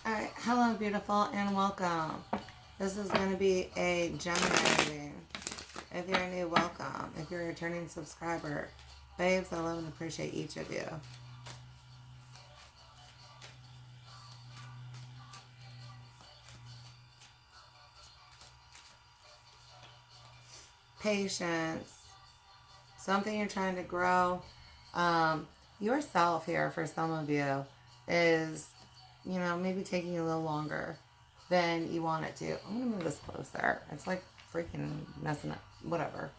Alright, hello beautiful and welcome. This is going to be a Gemini reading. If you're new, welcome. If you're a returning subscriber, babes, I love and appreciate each of you. Patience. Something you're trying to grow. Yourself here for some of you is, maybe taking a little longer than you want it to. I'm going to move this closer. It's like freaking messing up. Whatever.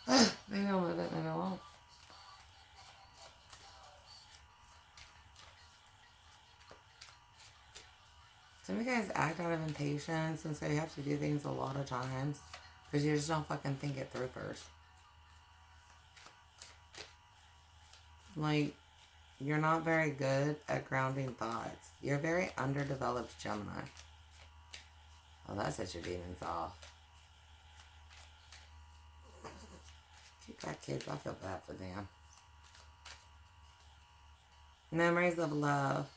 Maybe I'll move it, maybe I won't. Some of you guys act out of impatience, and so you have to do things a lot of times because you just don't fucking think it through first. Like, you're not very good at grounding thoughts. You're a very underdeveloped Gemini. Oh, that set your demons off. If you got kids, I feel bad for them. Memories of love.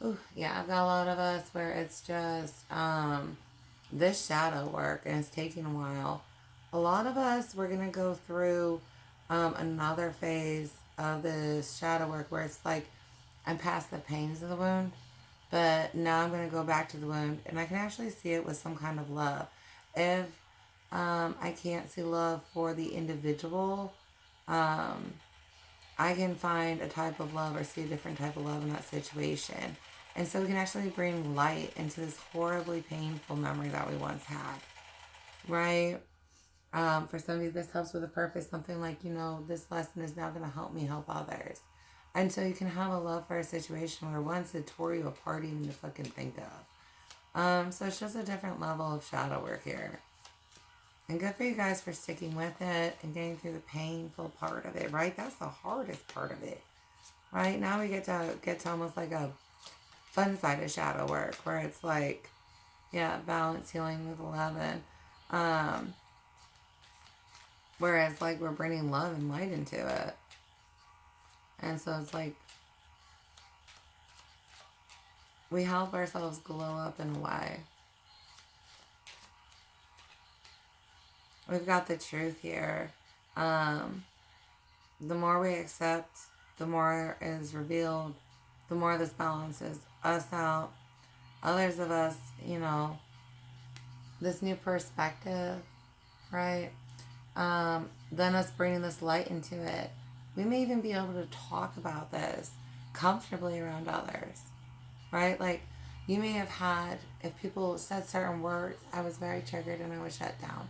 Ooh, yeah, I've got a lot of us where it's just this shadow work, and it's taking a while. A lot of us, we're going to go through another phase of this shadow work where it's like I'm past the pains of the wound, but now I'm going to go back to the wound, and I can actually see it with some kind of love. If I can't see love for the individual, I can find a type of love or see a different type of love in that situation. And so we can actually bring light into this horribly painful memory that we once had, right? For some of you, this helps with a purpose. Something like, this lesson is now going to help me help others. And so you can have a love for a situation where once it tore you apart even to fucking think of. So it's just a different level of shadow work here. And good for you guys for sticking with it and getting through the painful part of it, right? That's the hardest part of it, right? Now we get to almost like a fun side of shadow work where it's like, yeah, balance, healing with 11. Whereas like we're bringing love and light into it. And so it's like we help ourselves glow up in a way. We've got the truth here. The more we accept, the more is revealed, the more this balances us out. Others of us, this new perspective, right? Then us bringing this light into it. We may even be able to talk about this comfortably around others, right? Like, you may have had, if people said certain words, I was very triggered and I was shut down,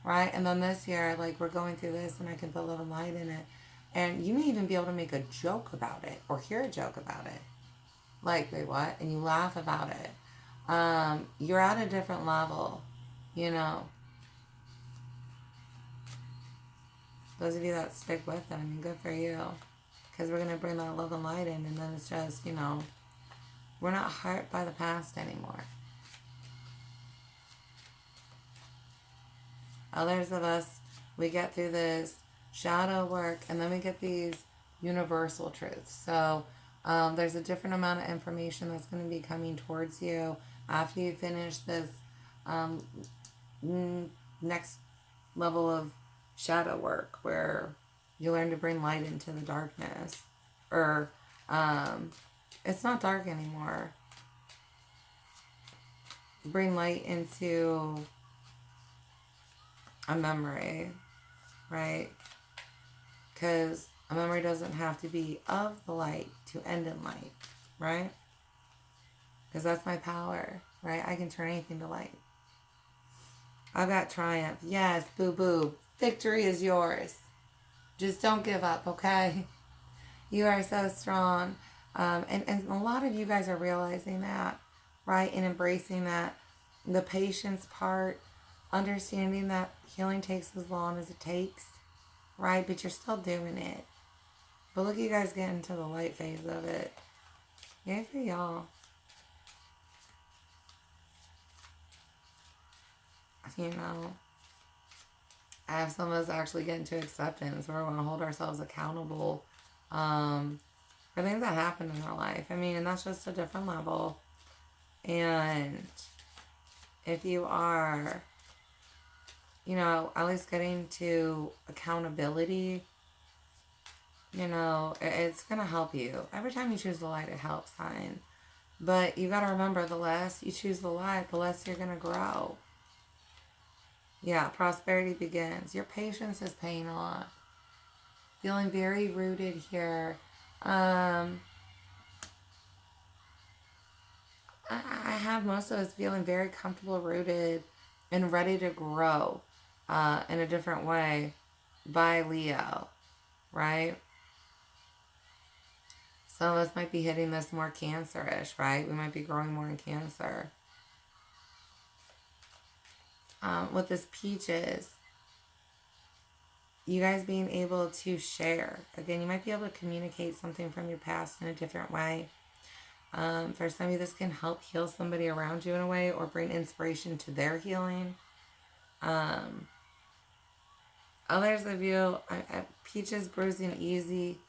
right? And then this year, like, we're going through this and I can put a little light in it. And you may even be able to make a joke about it or hear a joke about it. Like, wait, what? And you laugh about it. You're at a different level, Those of you that stick with it, I mean, good for you. Because we're going to bring that love and light in, and then it's just, we're not hurt by the past anymore. Others of us, we get through this shadow work, and then we get these universal truths. So there's a different amount of information that's going to be coming towards you after you finish this next level of shadow work where you learn to bring light into the darkness. Or it's not dark anymore. Bring light into a memory, right? Because a memory doesn't have to be of the light to end in light, right? Because that's my power, right? I can turn anything to light. I've got triumph. Yes, boo-boo. Victory is yours. Just don't give up, okay? You are so strong. And a lot of you guys are realizing that, right? And embracing that. The patience part, understanding that healing takes as long as it takes, right? But you're still doing it. But look, you guys get into the light phase of it. Yay for y'all. I have some of us actually get into acceptance where we want to hold ourselves accountable for things that happen in their life. I mean, and that's just a different level. And if you are, at least getting to accountability, it's going to help you. Every time you choose the light, it helps, hon. But you got to remember, the less you choose the light, the less you're going to grow. Yeah, prosperity begins. Your patience is paying off. Feeling very rooted here. I have most of us feeling very comfortable, rooted, and ready to grow in a different way by Leo, right? Some of us might be hitting this more Cancer-ish, right? We might be growing more in Cancer. With this Peaches, you guys being able to share. Again, you might be able to communicate something from your past in a different way. For some of you, this can help heal somebody around you in a way or bring inspiration to their healing. Others of you, Peaches bruising easy.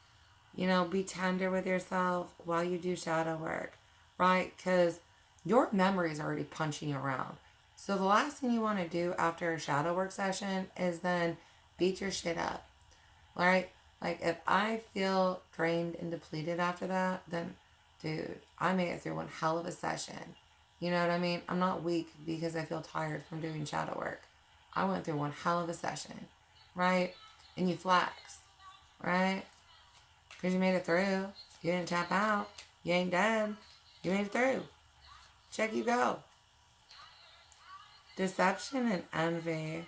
Be tender with yourself while you do shadow work, right? Because your memory is already punching you around. So the last thing you want to do after a shadow work session is then beat your shit up, right? Like, if I feel drained and depleted after that, then, dude, I made it through one hell of a session. You know what I mean? I'm not weak because I feel tired from doing shadow work. I went through one hell of a session, right? And you flex, right? Because you made it through. You didn't tap out. You ain't dead. You made it through. Check you go. Deception and envy.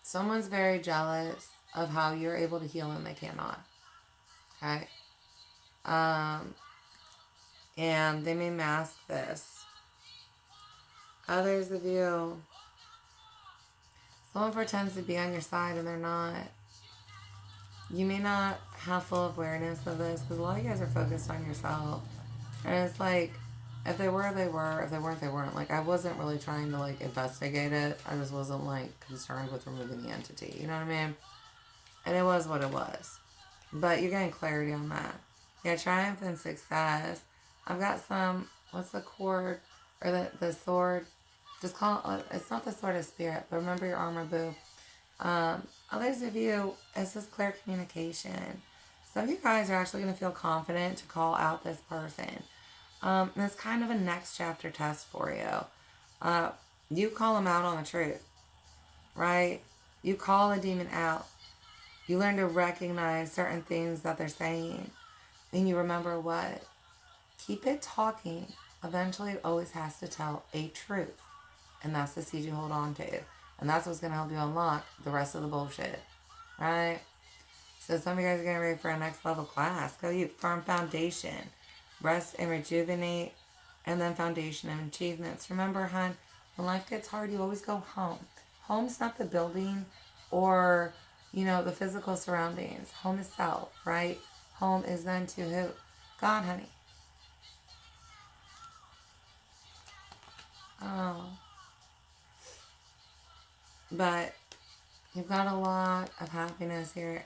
Someone's very jealous of how you're able to heal and they cannot. Okay? And they may mask this. Others of you, someone pretends to be on your side and they're not. You may not have full awareness of this because a lot of you guys are focused on yourself. And it's like, if they were, they were. If they weren't, they weren't. Like, I wasn't really trying to, investigate it. I just wasn't, concerned with removing the entity. You know what I mean? And it was what it was. But you're getting clarity on that. Yeah, triumph and success. I've got some, what's the cord? Or the sword? Just call it, it's not the sword of spirit, but remember your armor, boo. Others of you, it's just clear communication. Some of you guys are actually going to feel confident to call out this person. And it's kind of a next chapter test for you. You call them out on the truth, right? You call a demon out. You learn to recognize certain things that they're saying. And you remember what? Keep it talking. Eventually, it always has to tell a truth. And that's the seed you hold on to. And that's what's going to help you unlock the rest of the bullshit, right? So some of you guys are getting ready for a next level class. Go you firm foundation. Rest and rejuvenate. And then foundation and achievements. Remember, hon, when life gets hard, you always go home. Home's not the building or, the physical surroundings. Home is self, right? Home is then to who? God, honey. Oh. But you've got a lot of happiness here.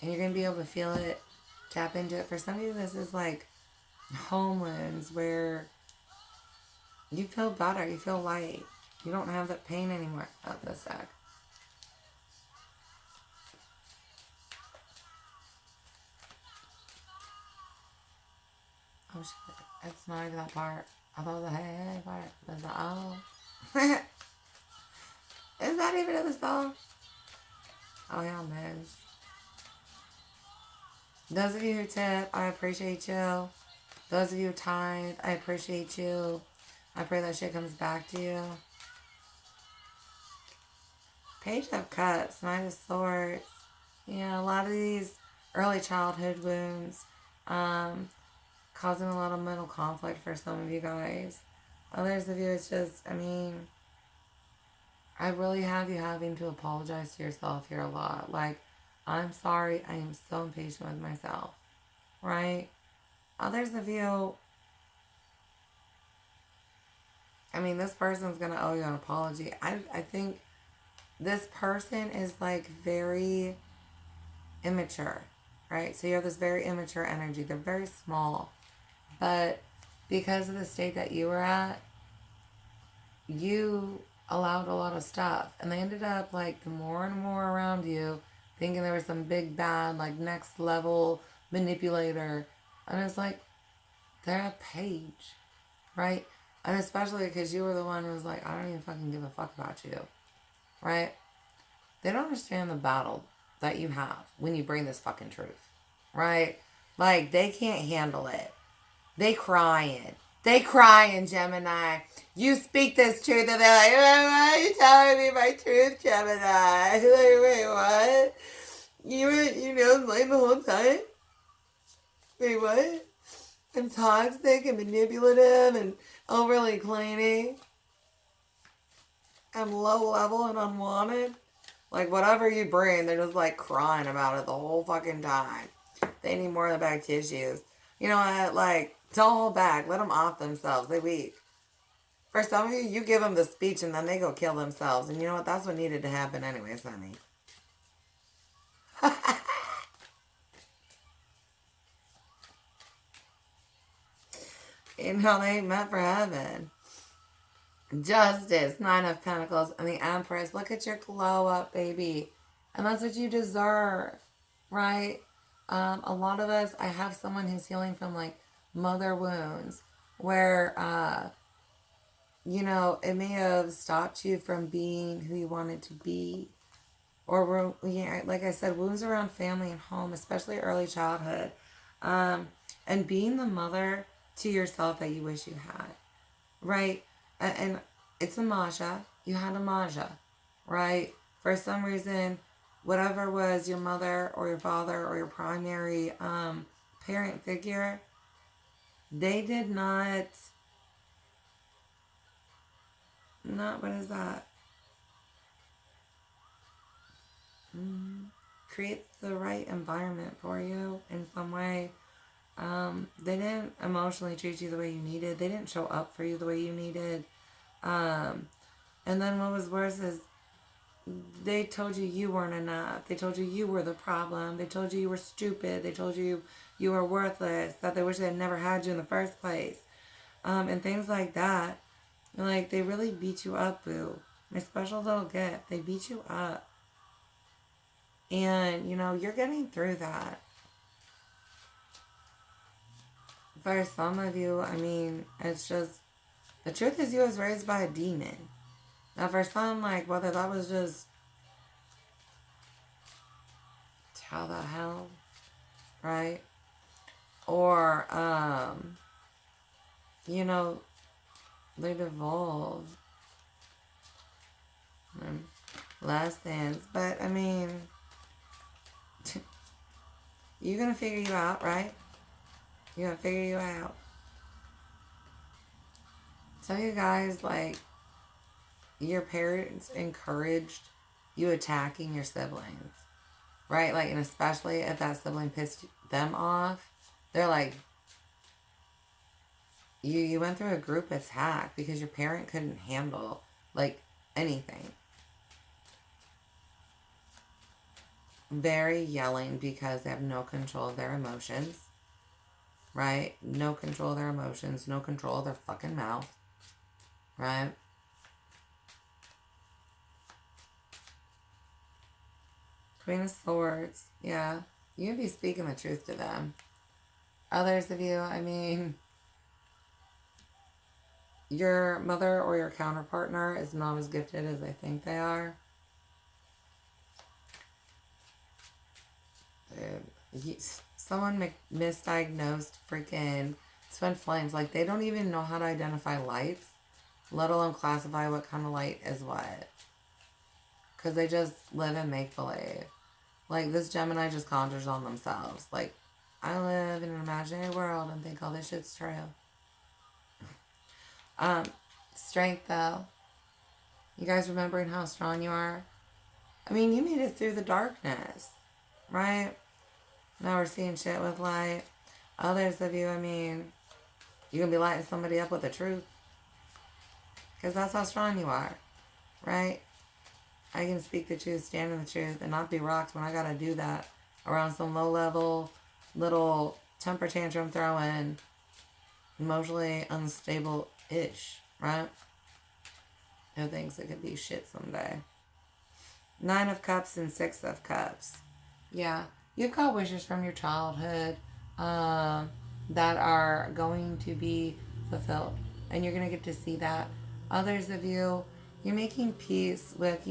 And you're going to be able to feel it, tap into it. For some of you, this is like home wounds where you feel better. You feel light. You don't have that pain anymore. Oh, this sec. Oh, shit. It's not even that part. I thought it was a hey part. There's the oh. Is that even in the song? Oh, y'all knows. Those of you who tip, I appreciate you. Those of you who tithe, I appreciate you. I pray that shit comes back to you. Page of Cups, Knight of Swords. Yeah, a lot of these early childhood wounds causing a lot of mental conflict for some of you guys. Others of you, it's just, I really have you having to apologize to yourself here a lot. I'm sorry, I am so impatient with myself, right? Others of you, this person's going to owe you an apology. I think this person is very immature, right? So you have this very immature energy. They're very small. But because of the state that you were at, you allowed a lot of stuff. And they ended up, like, the more and more around you, thinking there was some big bad, like, next level manipulator. And it's like, they're a page, right? And especially because you were the one who was like, I don't even fucking give a fuck about you, right? They don't understand the battle that you have when you bring this fucking truth, right? Like, they can't handle it. They crying. They crying, Gemini. You speak this truth and they're like, why are you telling me my truth, Gemini? Like, wait, what? You know, like the whole time? Wait, what? I'm toxic and manipulative and overly clingy. I'm low level and unwanted. Like, whatever you bring, they're just, like, crying about it the whole fucking time. They need more of the back tissues. You know what? Like, don't hold back. Let them off themselves. They weak. For some of you, you give them the speech and then they go kill themselves. And you know what? That's what needed to happen anyways, honey. You know, they ain't meant for heaven. Justice, 9 of Pentacles, and the Empress. Look at your glow up, baby. And that's what you deserve, right? A lot of us, I have someone who's healing from, like, mother wounds where, you know, it may have stopped you from being who you wanted to be. Or, yeah, like I said, wounds around family and home, especially early childhood. And being the mother to yourself that you wish you had, right? And it's a Maja. You had a Maja, right? For some reason, whatever was your mother or your father or your primary parent figure, they did not, what is that? Create the right environment for you in some way. They didn't emotionally treat you the way you needed. They didn't show up for you the way you needed. And then what was worse is they told you you weren't enough. They told you you were the problem. They told you you were stupid. They told you you were worthless, that they wish they had never had you in the first place. And things like that. Like, they really beat you up, boo. My special little gift. They beat you up. And, you know, you're getting through that. For some of you, I mean, it's just, the truth is you was raised by a demon. Now for some, like, whether that was just, how the hell, right? Or, you know, they devolved. Last dance. But, I mean, you're going to figure you out, right? You're going to figure you out. Some of you guys, like, your parents encouraged you attacking your siblings, right? Like, and especially if that sibling pissed them off, they're like, you went through a group attack because your parent couldn't handle, like, anything. Very yelling because they have no control of their emotions, right? No control of their emotions, no control of their fucking mouth, right? Queen of Swords, yeah. You can be speaking the truth to them. Others of you, I mean, your mother or your counterpartner is not as gifted as they think they are. Someone misdiagnosed freaking twin flames. Like, they don't even know how to identify lights, let alone classify what kind of light is what. Because they just live in make-believe. Like, this Gemini just conjures on themselves. Like, I live in an imaginary world and think all this shit's true. Strength, though. You guys remembering how strong you are? I mean, you made it through the darkness, right? Now we're seeing shit with light. Others of you, I mean, you can be lighting somebody up with the truth. Because that's how strong you are, right? I can speak the truth, stand in the truth, and not be rocked when I gotta do that around some low level, little temper tantrum throwing, emotionally unstable-ish, right? Who thinks it could be shit someday. 9 of Cups and 6 of Cups. Yeah, you've got wishes from your childhood that are going to be fulfilled. And you're going to get to see that. Others of you, you're making peace with,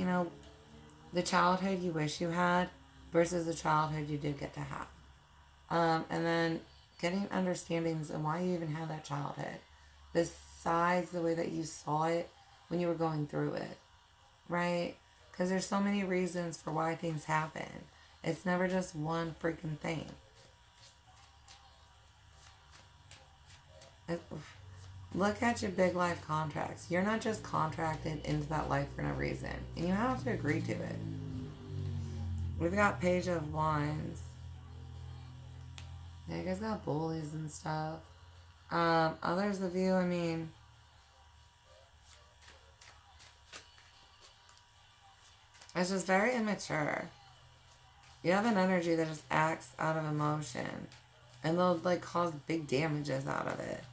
the childhood you wish you had versus the childhood you did get to have. And then getting understandings and why you even had that childhood. Besides the way that you saw it when you were going through it. Right? Because there's so many reasons for why things happen. It's never just one freaking thing. Look at your big life contracts. You're not just contracted into that life for no reason. And you have to agree to it. We've got Page of Wands. Yeah, you guys got bullies and stuff. Others of you, it's just very immature. You have an energy that just acts out of emotion. And they'll, cause big damages out of it.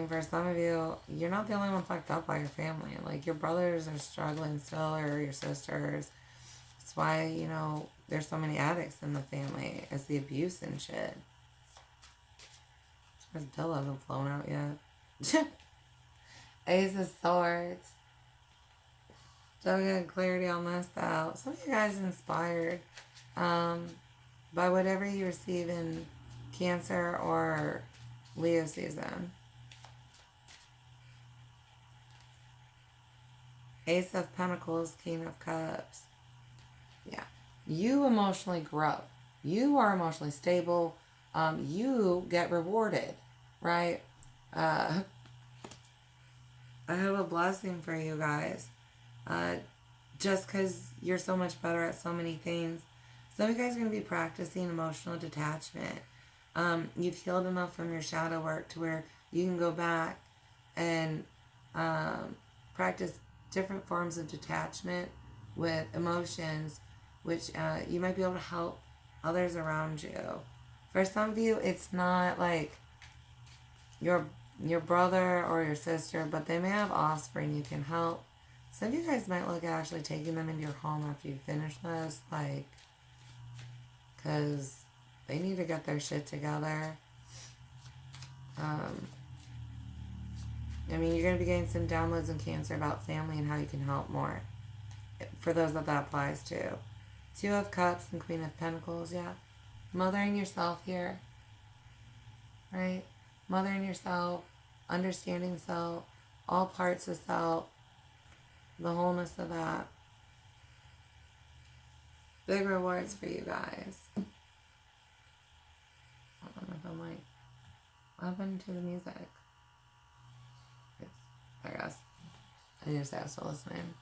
For some of you, you're not the only one fucked up by your family. Your brothers are struggling still, or your sisters. That's why, there's so many addicts in the family. It's the abuse and shit. This bill hasn't flown out yet. Ace of Swords. So we got clarity on this though. Some of you guys inspired by whatever you receive in Cancer or Leo season. Ace of Pentacles, King of Cups. Yeah. You emotionally grow. You are emotionally stable. You get rewarded, right? I have a blessing for you guys. Just because you're so much better at so many things. Some of you guys are going to be practicing emotional detachment. You've healed enough from your shadow work to where you can go back and practice different forms of detachment with emotions, which you might be able to help others around you. For some of you, it's not your brother or your sister, but they may have offspring you can help. Some of you guys might look at actually taking them into your home after you finish this, because they need to get their shit together. You're going to be getting some downloads in Cancer about family and how you can help more. For those that applies to. 2 of Cups and Queen of Pentacles, yeah. Mothering yourself here. Right? Mothering yourself, understanding self, all parts of self, the wholeness of that. Big rewards for you guys. I don't know if I'm what happened to the music? I guess. I just have to listening.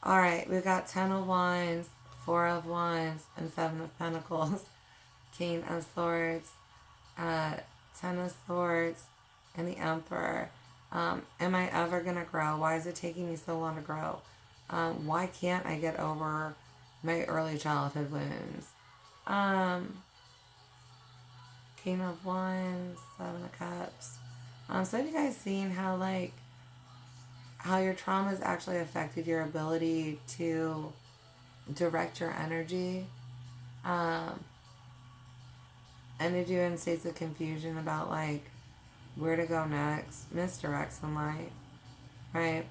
Alright, we've got 10 of Wands, 4 of Wands, and 7 of Pentacles. King of Swords, 10 of Swords, and the Emperor. Am I ever going to grow? Why is it taking me so long to grow? Why can't I get over my early childhood wounds? King of Wands, 7 of Cups. So have you guys seen how your trauma has actually affected your ability to direct your energy? Ended you in states of confusion about where to go next, misdirects in life, right?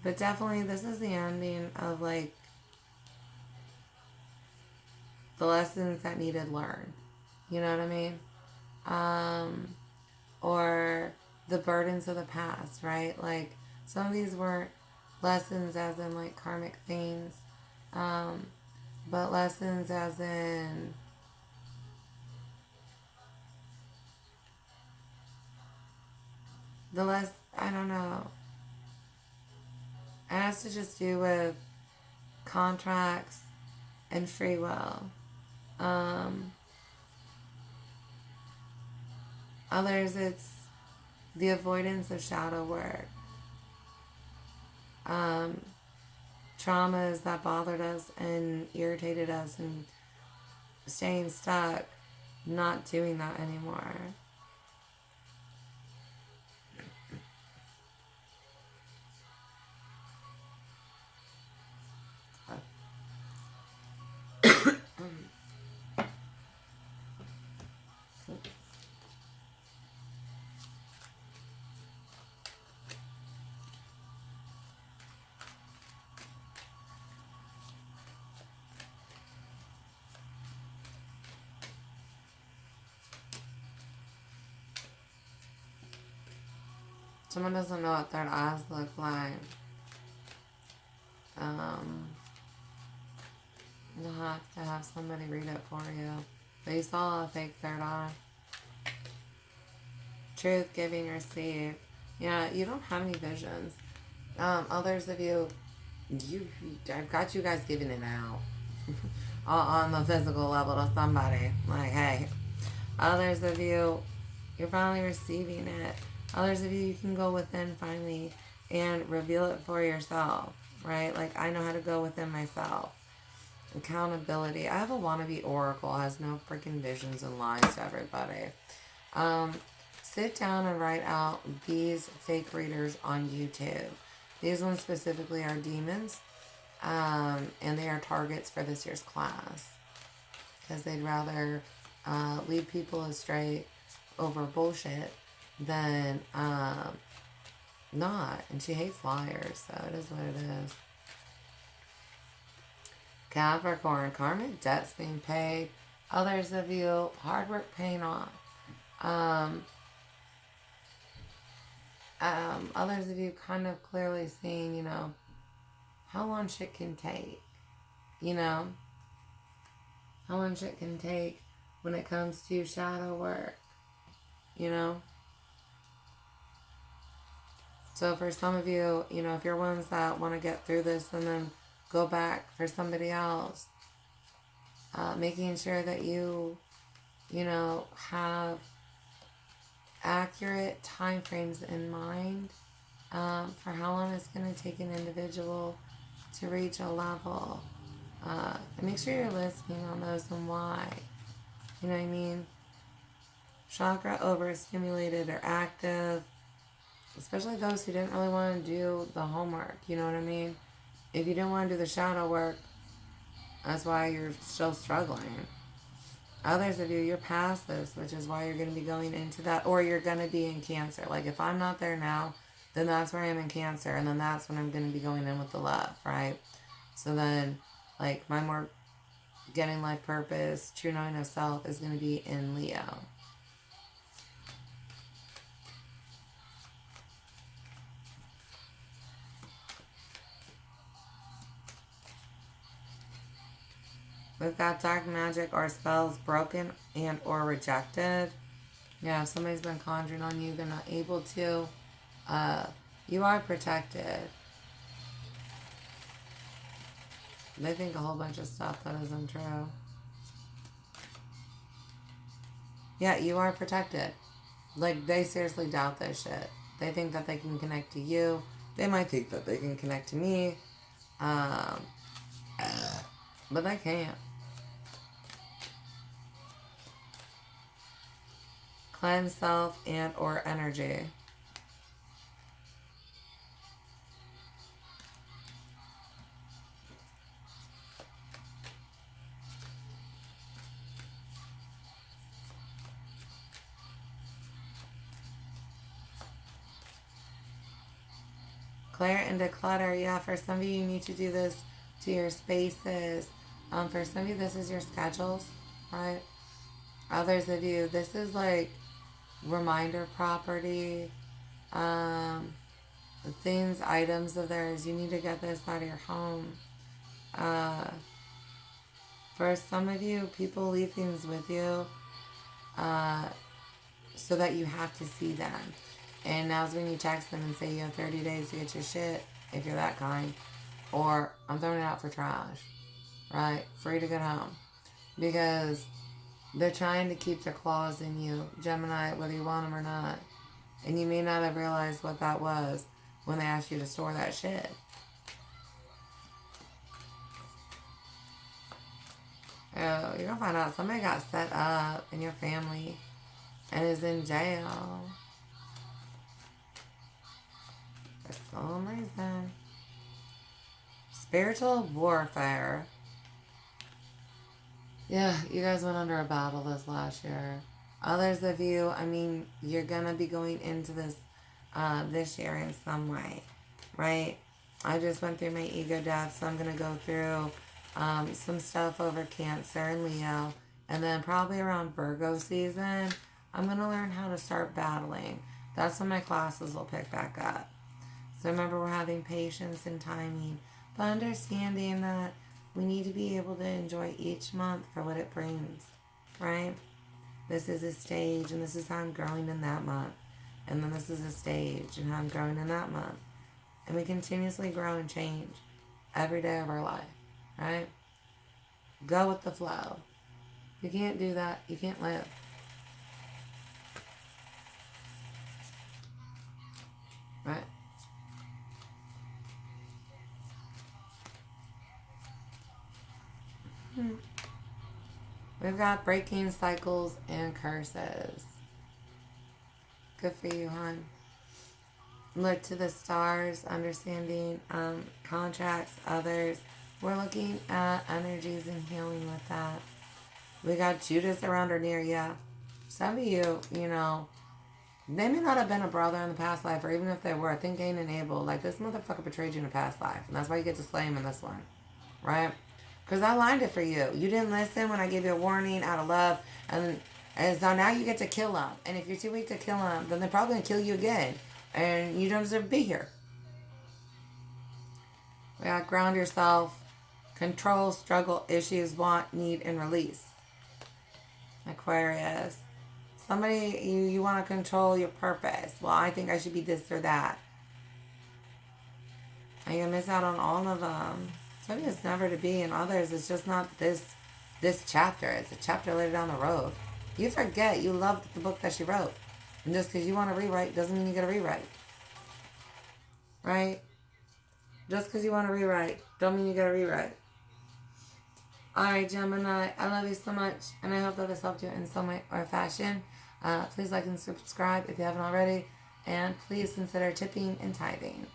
But definitely this is the ending of the lessons that needed learned. You know what I mean? Or the burdens of the past, right? Some of these weren't lessons as in karmic things, but lessons as in I don't know. It has to just do with contracts and free will. Others, it's the avoidance of shadow work. traumas that bothered us and irritated us and staying stuck, not doing that anymore. Someone doesn't know what third eyes look like. You'll have to have somebody read it for you. But you saw a fake third eye. Truth, giving, receive. Yeah, you don't have any visions. Others of you, I've got you guys giving it out on the physical level to somebody. Like, hey. Others of you, you're finally receiving it. Others of you can go within finally and reveal it for yourself, right? Like, I know how to go within myself. Accountability. I have a wannabe oracle, has no freaking visions and lies to everybody. Sit down and write out these fake readers on YouTube. These ones specifically are demons, and they are targets for this year's class because they'd rather lead people astray over bullshit than not. And she hates liars, so it is what it is. Capricorn, karmic debts being paid. Others of you, hard work paying off. Others of you kind of clearly seeing, how long shit can take. How long shit can take when it comes to shadow work. So for some of you, if you're ones that want to get through this and then go back for somebody else, making sure that you have accurate time frames in mind for how long it's going to take an individual to reach a level. And make sure you're listening on those and why. You know what I mean? Chakra overstimulated or active, especially those who didn't really want to do the homework. You know what I mean? If you didn't want to do the shadow work, that's why you're still struggling. Others of you, you're past this, which is why you're going to be going into that, or you're going to be in Cancer. Like, if I'm not there now, then that's where I am in Cancer, and then that's when I'm going to be going in with the love, right? So then, like, my more getting life purpose, true knowing of self is going to be in Leo. We've got dark magic or spells broken and or rejected. Yeah, if somebody's been conjuring on you, they're not able to. You are protected. They think a whole bunch of stuff that isn't true. Yeah, you are protected. Like, they seriously doubt this shit. They think that they can connect to you. They might think that they can connect to me. But they can't. Cleanse self and or energy. Clear and declutter. Yeah, for some of you, you need to do this to your spaces. For some of you, this is your schedules, right? Others of you, this is like reminder property, things, items of theirs. You need to get this out of your home. For some of you, people leave things with you so that you have to see them. And now's when you text them and say you have 30 days to get your shit, if you're that kind. Or, I'm throwing it out for trash. Right? Free to get home. Because they're trying to keep their claws in you, Gemini, whether you want them or not. And you may not have realized what that was when they asked you to store that shit. Oh, you're gonna find out somebody got set up in your family and is in jail for some reason. Spiritual warfare. Yeah, you guys went under a battle this last year. Others of you, I mean, you're gonna be going into this year in some way, right? I just went through my ego death, so I'm gonna go through some stuff over Cancer and Leo, and then probably around Virgo season, I'm gonna learn how to start battling. That's when my classes will pick back up. So remember, we're having patience and timing, but understanding that we need to be able to enjoy each month for what it brings, right? This is a stage, and this is how I'm growing in that month. And then this is a stage, and how I'm growing in that month. And we continuously grow and change every day of our life, right? Go with the flow. You can't do that. You can't live. Right? We've got breaking cycles and curses. Good for you, hon. Look to the stars, understanding contracts, others. We're looking at energies and healing with that. We got Judas around or near you. Some of you, you know, they may not have been a brother in the past life, or even if they were, think Cain and Abel. Like, this motherfucker betrayed you in a past life. And that's why you get to slay him in this one. Right? Because I lined it for you. You didn't listen when I gave you a warning out of love. And so now you get to kill them. And if you're too weak to kill them, then they're probably going to kill you again. And you don't deserve to be here. We got ground yourself. Control, struggle, issues, want, need, and release. Aquarius. Somebody, you want to control your purpose. Well, I think I should be this or that. And you're going to miss out on all of them. Some it's never to be, and others, it's just not this chapter. It's a chapter later down the road. You forget you loved the book that she wrote. And just because you want to rewrite doesn't mean you get to rewrite. Right? Just because you want to rewrite don't mean you got to rewrite. Alright, Gemini, I love you so much, and I hope that this helped you in some way or fashion. Please like and subscribe if you haven't already, and please consider tipping and tithing.